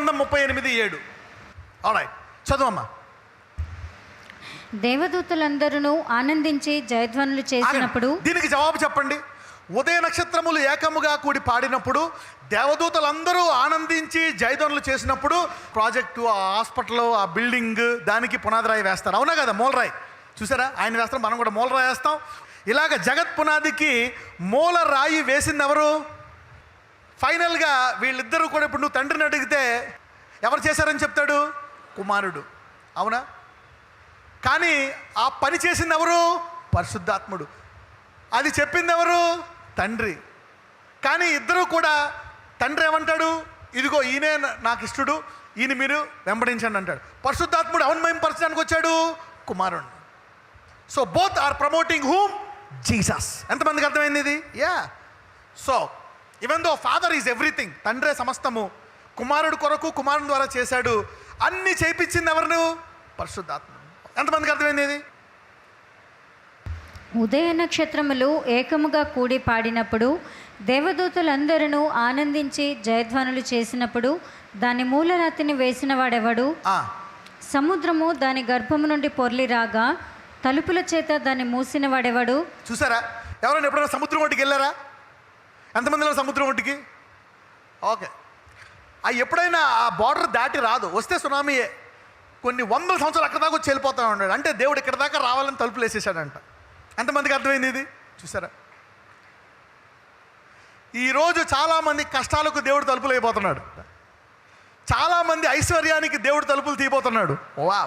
గ్రంథం 38:7. ఆల్రైట్, చదువమ్మా. దేవదూతలందరూ ఆనందించి జయధ్వనులు చేసినప్పుడు. దీనికి జవాబు చెప్పండి. ఉదయ నక్షత్రములు ఏకముగా కూడి పాడినప్పుడు, దేవదూతలందరూ ఆనందించి జయధ్వనులు చేసినప్పుడు, ప్రాజెక్టు, ఆ హాస్పిటల్, ఆ బిల్డింగ్, దానికి పునాదిరాయి వేస్తారు. అవునా కదా? మూలరాయి చూసారా? ఆయన వేస్తారు, మనం కూడా మూలరాయి వేస్తాం. ఇలాగ జగత్ పునాదికి మూల రాయి వేసింది ఎవరు? ఫైనల్గా వీళ్ళిద్దరూ కూడా, ఇప్పుడు నువ్వు తండ్రిని అడిగితే ఎవరు చేశారని చెప్తాడు? కుమారుడు. అవునా? కానీ ఆ పని చేసింది ఎవరు? పరిశుద్ధాత్ముడు. అది చెప్పింది ఎవరు? తండ్రి. కానీ ఇద్దరు కూడా, తండ్రి ఏమంటాడు? ఇదిగో ఈయనే నాకు ఇష్టడు, ఈయన మీరు వెంబడించండి అంటాడు. పరిశుద్ధాత్ముడు ఎవరిని మహిమపరచడానికి వచ్చాడు? కుమారుడు. So both are promoting whom? Jesus. ఎంతమందికి అర్థమైంది ఇది? Yeah. So even though father is everything, తండ్రే సమస్తము, కుమారుడు కొరకు కుమారుని ద్వారా చేశాడు. అన్నీ చేయించింది ఎవరు? పరిశుద్ధాత్మ. ఎంతమందికి అర్థమైంది ఇది? ఉదయ నక్షత్రములు ఏకముగా కూడి పాడినప్పుడు, దేవదూతలందరూ ఆనందించి జయధ్వనులు చేసినప్పుడు, దాని మూలరాతిని వేసిన వాడెవడు? సముద్రము దాని గర్భము నుండి పొర్లి రాగా, తలుపుల చేత దాన్ని మూసిన వాడెవడు? చూసారా? ఎవరైనా ఎప్పుడైనా సముద్రం ఒడ్డుకి వెళ్ళారా? ఎంతమందిలో సముద్రం ఒడ్డుకి? ఓకే. ఎప్పుడైనా ఆ బార్డర్ దాటి రాదు, వస్తే సునామీయే. కొన్ని వందల సంవత్సరాలు అక్కడ దాకా వచ్చి వెళ్ళిపోతా ఉన్నాడు. అంటే దేవుడు ఇక్కడ దాకా రావాలని తలుపులు వేసేసాడంట. ఎంతమందికి అర్థమైంది ఇది? చూసారా? ఈరోజు చాలామంది కష్టాలకు దేవుడు తలుపులు అయిపోతున్నాడు. చాలామంది ఐశ్వర్యానికి దేవుడు తలుపులు తీయబోతున్నాడు. వా!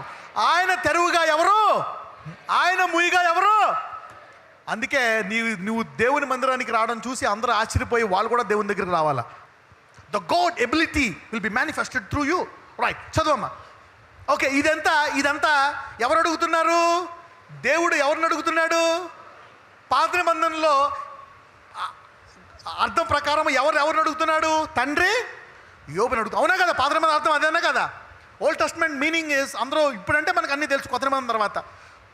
ఆయన తెరువుగా ఎవరు? ఆయన ముయిగా ఎవరు? అందుకే నువ్వు దేవుని మందిరానికి రావడం చూసి అందరూ ఆశ్చర్యపోయి వాళ్ళు కూడా దేవుని దగ్గరికి రావాలా. The God ability will be manifested through you. Right, చదువమ్మా. ఓకే, ఇదంతా ఎవరు అడుగుతున్నారు? దేవుడు ఎవరిని అడుగుతున్నాడు? పాత నిబంధనలో అర్థం ప్రకారం ఎవరిని అడుగుతున్నాడు? తండ్రి యోబుని అడుగుతాడు. అవునా కదా? పాత నిబంధన అర్థం అదేనా కదా? ఓల్డ్ టెస్ట్మెంట్ మీనింగ్ ఇస్, అందరూ ఇప్పుడంటే మనకు అన్నీ తెలుసు. కొత్త నిబంధన తర్వాత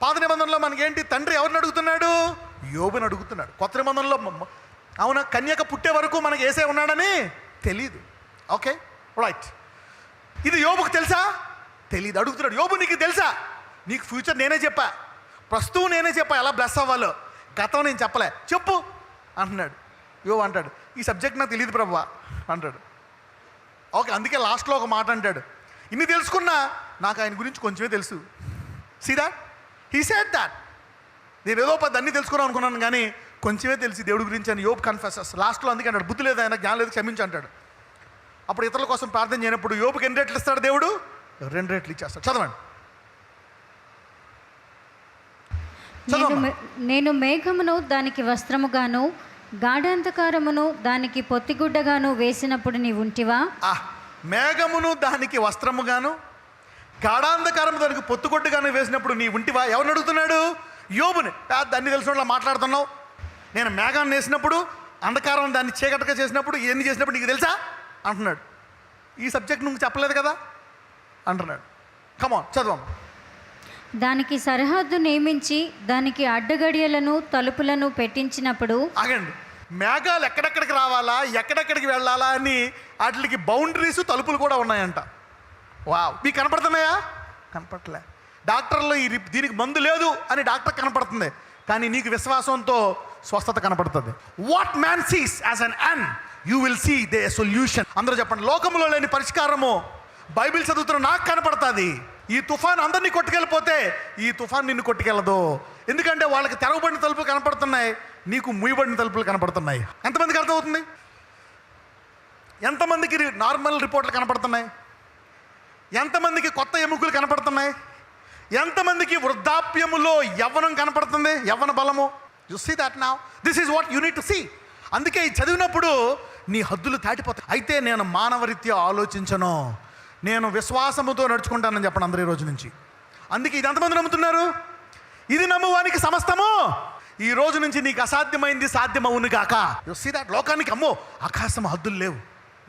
పాత నిబంధనలో మనకేంటి? తండ్రి ఎవరిని అడుగుతున్నాడు? యోబుని అడుగుతున్నాడు. కొత్త నిబంధనలో అవునా, కన్యక పుట్టే వరకు మనకు ఏసే ఉన్నాడని తెలీదు. Okay, right. ఇది యోబుకు తెలుసా? తెలీదు, అడుగుతున్నాడు. యోబు, నీకు తెలుసా? నీకు ఫ్యూచర్ నేనే చెప్పా, ప్రస్తుతం నేనే చెప్పా ఎలా బ్లెస్ అవ్వాలో, గతం నేను చెప్పలే, చెప్పు అంటున్నాడు. యోబు అంటాడు, ఈ సబ్జెక్ట్ నాకు తెలియదు ప్రభువా అంటాడు. ఓకే, అందుకే లాస్ట్లో ఒక మాట అంటాడు, ఇన్ని తెలుసుకున్నా నాకు ఆయన గురించి కొంచెమే తెలుసు. See that he said that. నేను ఏదో పెద్ద అన్నీ తెలుసుకున్నాను అనుకున్నాను, కానీ కొంచెమే తెలిసి దేవుడి గురించి అని యోబు కన్ఫెసెస్. లాస్ట్లో అందుకే అంటాడు, బుద్ధి లేదు ఆయన, జ్ఞానం లేదు, క్షమించి అంటాడు. అప్పుడు ఇతరుల కోసం ప్రార్థన చేయనప్పుడు యోబుకి ఎన్ని రెట్లు ఇస్తాడు దేవుడు? 2 రెట్లు ఇచ్చేస్తాడు. చదవండి. నేను మేఘమును దానికి వస్త్రముగాను, గాఢాంధకారమును దానికి పొత్తిగుడ్డగాను వేసినప్పుడు నీవు ఉంటివా? మేఘమును దానికి వస్త్రముగాను, గాఢాంధకారము దానికి పొత్తుగుడ్డగాను వేసినప్పుడు నీ ఉంటివా? ఎవరిని అడుగుతున్నాడు? యోబుని. అన్ని తెలిసిన మాట్లాడుతున్నావు. నేను మేఘాన్ని వేసినప్పుడు, అంధకారం దాన్ని చీకటిగా చేసినప్పుడు, ఎన్ని చేసినప్పుడు నీకు తెలుసా అంటున్నాడు. ఈ సబ్జెక్ట్ నువ్వు చెప్పలేదు కదా అంటున్నాడు. కమాన్, చదవం. దానికి సరిహద్దు నియమించి దానికి అడ్డగడియలను తలుపులను పెట్టించినప్పుడు. ఆగండి, మేఘాలు ఎక్కడెక్కడికి రావాలా, ఎక్కడెక్కడికి వెళ్ళాలా అని వాటికి బౌండరీస్, తలుపులు కూడా ఉన్నాయంట. వావ్, మీకు కనపడుతున్నాయా? కనపడలే. డాక్టర్లో దీనికి మందు లేదు అని డాక్టర్ కనపడుతుంది, కానీ నీకు విశ్వాసంతో స్వస్థత కనపడుతుంది. What man sees as an and you will see the solution. అందరూ చెప్పండి, లోకంలో లేని పరిష్కారము బైబిల్ చదువుతున్న నాకు కనపడుతుంది. ఈ తుఫాన్ అందరినీ కొట్టుకెళ్ళిపోతే ఈ తుఫాన్ నిన్ను కొట్టుకెళ్ళదు. ఎందుకంటే వాళ్ళకి తెరవబడిన తలుపులు కనపడుతున్నాయి, నీకు ముయ్యబడిన తలుపులు కనపడుతున్నాయి. ఎంతమందికి అర్థమవుతుంది? ఎంతమందికి నార్మల్ రిపోర్ట్లు కనపడుతున్నాయి? ఎంతమందికి కొత్త ఎముకలు కనపడుతున్నాయి? ఎంతమందికి వృద్ధాప్యములో యవ్వనం కనపడుతుంది, యవ్వన బలము? You see that now. This is what you need to see. అందుకే ఈ చదివినప్పుడు నీ హద్దులు దాటిపోతాయి. అయితే నేను మానవరీత్యా ఆలోచించను, నేను విశ్వాసముతో నడుచుకుంటానని చెప్పండి అందరూ ఈ రోజు నుంచి. అందుకే ఇది ఎంతమంది నమ్ముతున్నారు? ఇది నమ్మువానికి సమస్తము ఈ రోజు నుంచి నీకు అసాధ్యమైంది సాధ్యమవును గాక. You see that. లోకానికి అమ్మో ఆకాశం హద్దులు లేవు.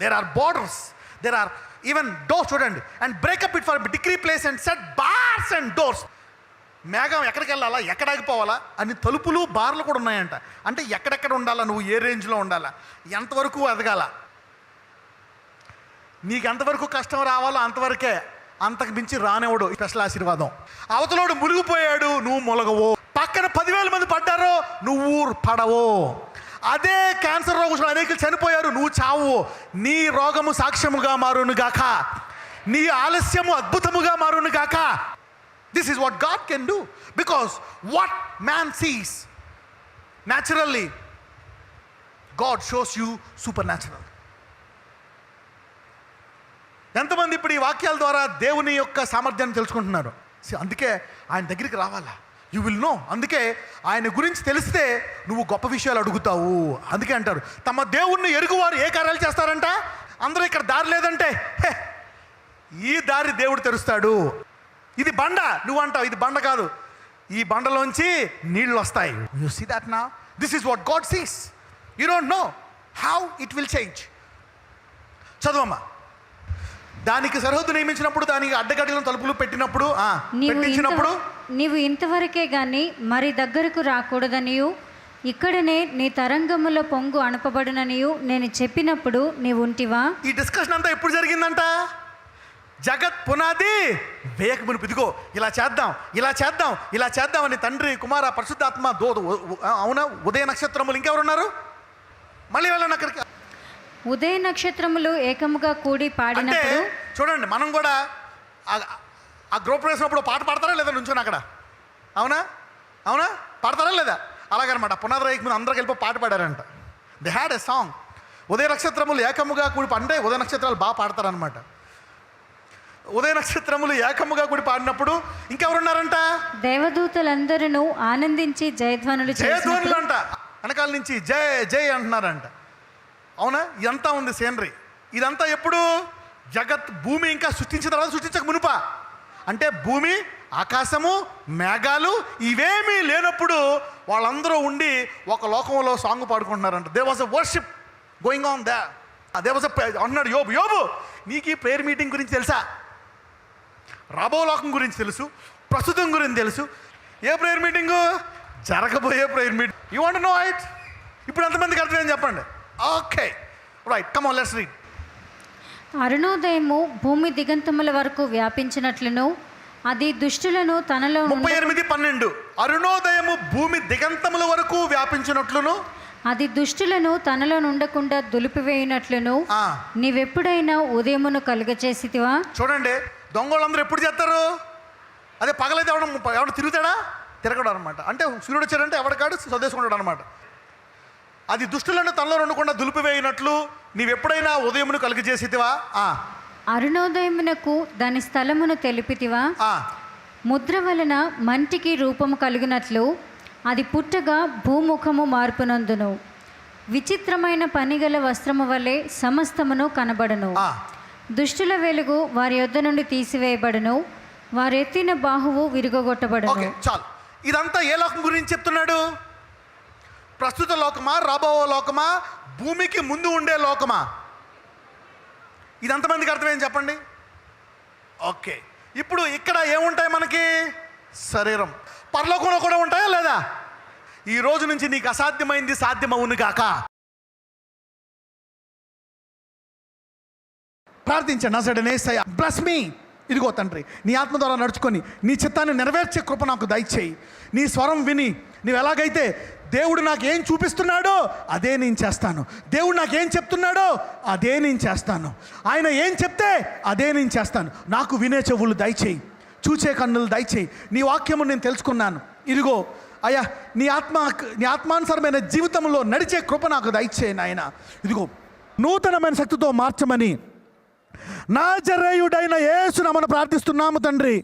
There are borders, there are even doors. చూడండి, and break up it for decree place and set bars and doors. మేఘం ఎక్కడికి వెళ్ళాలా, ఎక్కడ ఆగిపోవాలా అని తలుపులు బార్లు కూడా ఉన్నాయంట. అంటే ఎక్కడెక్కడ ఉండాలా, నువ్వు ఏ రేంజ్లో ఉండాలా, ఎంతవరకు ఎదగాల. నీకు ఎంతవరకు కష్టం రావాలో అంతవరకే, అంతకు మించి రానివ్వడు. స్పెషల్ ఆశీర్వాదం. అవతలోడు మునిగిపోయాడు, నువ్వు మొలగవు. పక్కన 10,000 మంది పడ్డారో, నువ్వు పడవు. అదే క్యాన్సర్ రోగం అనేకులు చనిపోయారు, నువ్వు చావు. నీ రోగము సాక్ష్యముగా మారును గాక, నీ ఆలస్యము అద్భుతముగా మారును గాక. This is what God can do, because what man sees naturally, God shows you supernatural. ఎంతమంది ఇప్పుడు ఈ వాక్యాల ద్వారా దేవుని యొక్క సామర్థ్యాన్ని తెలుసుకుంటున్నారు? అందుకే ఆయన దగ్గరికి రావాలా, యూ విల్ నో. అందుకే ఆయన గురించి తెలిస్తే నువ్వు గొప్ప విషయాలు అడుగుతావు. అందుకే అంటారు, తమ దేవుణ్ణి ఎరుగువారు ఏ కార్యాలు చేస్తారంట. అందరూ ఇక్కడ దారి లేదంటే, హే, ఈ దారి దేవుడు తెరుస్తాడు. ఇది బండ, నువ్వు అంటావు ఇది బండ కాదు, ఈ బండలోంచి నీళ్ళు వస్తాయి. You see that now. This is what God sees. You don't know how it will change. చదువమ్మా. దానికి సరిహద్దు నియమించినప్పుడు, దానికి అడ్డగడ్డలను తలుపులు పెట్టినప్పుడు, పెట్టించినప్పుడు, నీవు ఇంతవరకే గాని మరి దగ్గరకు రాకూడదనియు, ఇక్కడనే నీ తరంగముల పొంగు అణపబడుననియు నేను చెప్పినప్పుడు నీవు ఉంటివా? ఈ డిస్కషన్ అంతా ఎప్పుడు జరిగిందంట? జగత్ పునాది వేయక మునుపు. ఇదిగో ఇలా చేద్దాం, ఇలా చేద్దాం, ఇలా చేద్దాం అని తండ్రి, కుమార, పరిశుద్ధాత్మ, అవునా, ఉదయ నక్షత్రములు, ఇంకెవరున్నారు? మళ్ళీ వెళ్ళండి అక్కడికి. ఉదయ నక్షత్రములు ఏకముగా కూడి పాడినప్పుడు. చూడండి, మనం కూడా ఆ గ్రూప్ వేసినప్పుడు పాట పాడతారా లేదా నుంచొని అక్కడ? అవునా అవునా పాడతారా లేదా? అలాగనమాట. పునాది రాయికి ముందు అందరికి వెళ్ళిపో పాట పాడారంట. They had a song. ఉదయ నక్షత్రములు ఏకముగా కూడి, అంటే ఉదయ నక్షత్రాలు బాగా పాడతారనమాట. ఉదయ నక్షత్రములు ఏకముగా కూడి పాడినప్పుడు ఇంకెవరున్నారంట? దేవదూతలందరూ ఆనందించి జయధ్వనులు అంట. వెనకాల నుంచి జయ జయ అంటున్నారంట. అవునా? ఇదంతా ఉంది సీనరీ. ఇదంతా ఎప్పుడు? జగత్, భూమి ఇంకా సృష్టించిన తర్వాత, సృష్టించక మునుప. అంటే భూమి, ఆకాశము, మేఘాలు ఇవేమీ లేనప్పుడు వాళ్ళందరూ ఉండి ఒక లోకంలో సాంగ్ పాడుకుంటున్నారంట. There was a worship going on there. There was అన్నాడు యోబు, యోబు నీకు ఈ ప్రేయర్ మీటింగ్ గురించి తెలుసా? రాబో లోకం గురించి తెలుసు, ప్రస్తుతం గురించి తెలుసు. ఏ ప్రేయర్ మీటింగు? జరగబోయే prayer meeting. You want know it? ఇప్పుడు ఎంతమందికి అర్థమైంది చెప్పండి? Okay, right, come on, let's read. అరుణోదయము భూమి దిగంతముల వరకు వ్యాపించినట్లును, అది దుష్టులను తనలో 38:12. అరుణోదయము భూమి దిగంతముల వరకు వ్యాపించినట్లును, అది దుష్టులను తనలో ఉండకుండా దులిపివేయినట్లును నీవెప్పుడైనా ఉదయమును కలుగచేసితివా? చూడండి, దొంగలందరూ ఎప్పుడు చేస్తారు? అదే పగలైతే ఎవడ తిరుగుతాడా? తిరగడం అనమాట. అంటే సూర్యుడు వచ్చాడంటే ఎవడికాడు స్వదేశుకుంటాడు అనమాట. అది దుష్టులను తనలో ఉండకుండా దులిపివేయినట్లు నీవెప్పుడైనా ఉదయమును కలుగజేసితివా? అరుణోదయమునకు దాని స్థలమును తెలిపితివా? ముద్ర వలన మంటికి రూపము కలిగినట్లు అది పుట్టగా భూముఖము మార్పునందును, విచిత్రమైన పనిగల వస్త్రము వలె సమస్తమును కనబడును. దుష్టుల వెలుగు వారి యొద్ద నుండి తీసివేయబడును, వారెత్తిన బాహువు విరుగొట్టబడును. చాలు. ఇదంతా ఏ లోకం గురించి చెప్తున్నాడు? ప్రస్తుత లోకమా, రాబో లోకమా, భూమికి ముందు ఉండే లోకమా? ఇదంతమందికి అర్థమైంది చెప్పండి. ఓకే, ఇప్పుడు ఇక్కడ ఏముంటాయి మనకి? శరీరం. పరలోకంలో కూడా ఉంటాయా లేదా? ఈ రోజు నుంచి నీకు అసాధ్యమైంది సాధ్యమవును గాక. ప్రార్థించండి. నజరేయుడైన యేసయ్యా, బ్లెస్ మీ. ఇదిగో తండ్రి, నీ ఆత్మ ద్వారా నడుచుకొని నీ చిత్తాన్ని నెరవేర్చే కృప నాకు దయచేయి. నీ స్వరం విని నువ్వు ఎలాగైతే దేవుడు నాకు ఏం చూపిస్తున్నాడో అదే నేను చేస్తాను, దేవుడు నాకు ఏం చెప్తున్నాడో అదే నేను చేస్తాను, ఆయన ఏం చెప్తే అదే నేను చేస్తాను. నాకు వినే చెవులు దయచేయి, చూచే కన్నులు దయచేయి. నీ వాక్యము నేను తెలుసుకున్నాను. ఇదిగో అయ్యా, నీ ఆత్మానుసారమైన జీవితంలో నడిచే కృప నాకు దయచేయి నాయన. ఇదిగో నూతనమైన శక్తితో మార్చమని నాజరేయుడైన యేసు నామమున ప్రార్థిస్తున్నాము తండ్రి.